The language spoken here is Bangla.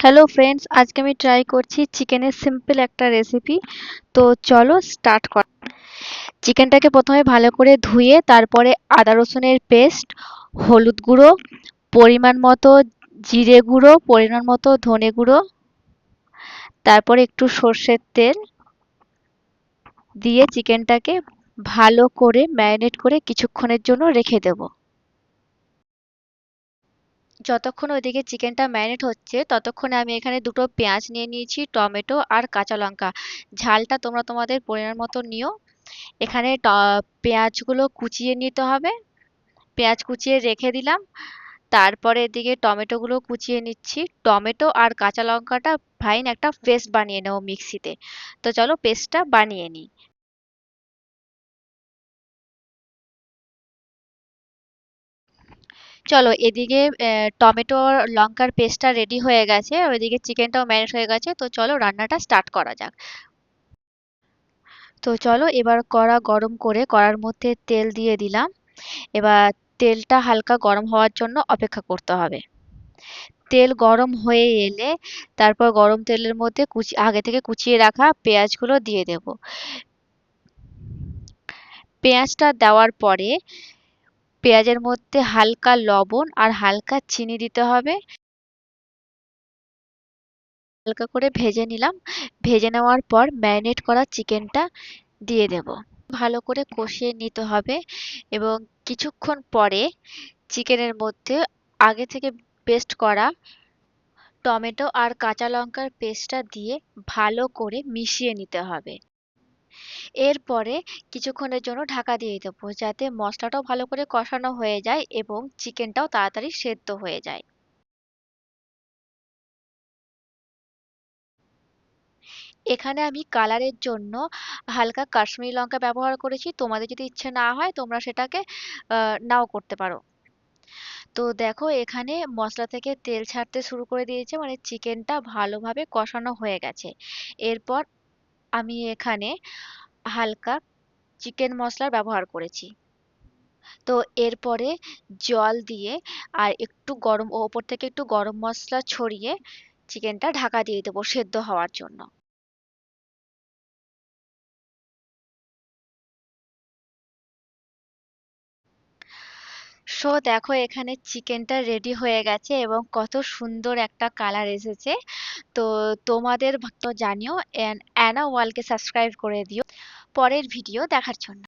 হ্যালো ফ্রেন্ডস, আজকে আমি ট্রাই করছি চিকেনের সিম্পল একটা রেসিপি। তো চলো স্টার্ট করা। চিকেনটাকে প্রথমে ভালো করে ধুয়ে তারপরে আদা রসুনের পেস্ট, হলুদ গুঁড়ো, পরিমাণ মতো জিরে গুঁড়ো, পরিমাণ মতো ধনে গুঁড়ো, তারপরে একটু সর্ষের তেল দিয়ে চিকেনটাকে ভালো করে ম্যারিনেট করে কিছুক্ষণের জন্য রেখে দেবো। যতক্ষণ ওইদিকে চিকেনটা ম্যারিনেট হচ্ছে ততক্ষণে আমি এখানে দুটো পেঁয়াজ নিয়ে নিয়েছি, টমেটো আর কাঁচা লঙ্কা। ঝালটা তোমরা তোমাদের পরিমাণ মতো নিও। এখানে পেঁয়াজগুলো কুচিয়ে নিতে হবে। পেঁয়াজ কুচিয়ে রেখে দিলাম। তারপরে এদিকে টমেটোগুলো কুচিয়ে নিচ্ছি। টমেটো আর কাঁচা লঙ্কাটা ফাইন একটা পেস্ট বানিয়ে নেবো মিক্সিতে। তো চলো পেস্টটা বানিয়ে নিই। চলো এদিকে টমেটো আর লঙ্কার পেস্টটা রেডি হয়ে গেছে, ওইদিকে চিকেনটাও ম্যারিনেট হয়ে গেছে। তো চলো রান্নাটা স্টার্ট করা যাক। তো চলো এবার কড়া গরম করে কড়ার মধ্যে তেল দিয়ে দিলাম। এবার তেলটা হালকা গরম হওয়ার জন্য অপেক্ষা করতে হবে। তেল গরম হয়ে এলে তারপর গরম তেলের মধ্যে আগে থেকে কুচিয়ে রাখা পেঁয়াজগুলো দিয়ে দেব। পেঁয়াজটা দেওয়ার পরে পেঁয়াজের মধ্যে হালকা লবণ আর হালকা চিনি দিতে হবে। হালকা করে ভেজে নিলাম। ভেজে নেওয়ার পর ম্যারিনেট করা চিকেনটা দিয়ে দেব। ভালো করে কষিয়ে নিতে হবে এবং কিছুক্ষণ পরে চিকেনের মধ্যে আগে থেকে পেস্ট করা টমেটো আর কাঁচা লঙ্কার পেস্টটা দিয়ে ভালো করে মিশিয়ে নিতে হবে। এরপরে কিছুক্ষণের জন্য ঢাকা দিয়ে দেবো যাতে মশলাটাও ভালো করে কষানো হয়ে যায় এবং চিকেনটাও তাড়াতাড়ি সেদ্ধ হয়ে যায়। এখানে আমি কালারের জন্য হালকা কাশ্মীরি লঙ্কা ব্যবহার করেছি। তোমাদের যদি ইচ্ছে না হয় তোমরা সেটাকে নাও করতে পারো। তো দেখো এখানে মশলা থেকে তেল ছাড়তে শুরু করে দিয়েছে, মানে চিকেনটা ভালোভাবে কষানো হয়ে গেছে। এরপর আমি এখানে হালকা চিকেন মশলা ব্যবহার করেছি। তো এরপরে জল দিয়ে আর একটু গরম ওপর থেকে একটু গরম মশলা ছড়িয়ে চিকেনটা ঢাকা দিয়ে দেবো সেদ্ধ হওয়ার জন্য। সো দেখো এখানে চিকেনটা রেডি হয়ে গেছে এবং কত সুন্দর একটা কালার এসেছে। তো তোমাদের তো জানিও, অ্যানা ওয়ালকে সাবস্ক্রাইব করে দিও পরের ভিডিও দেখার জন্য।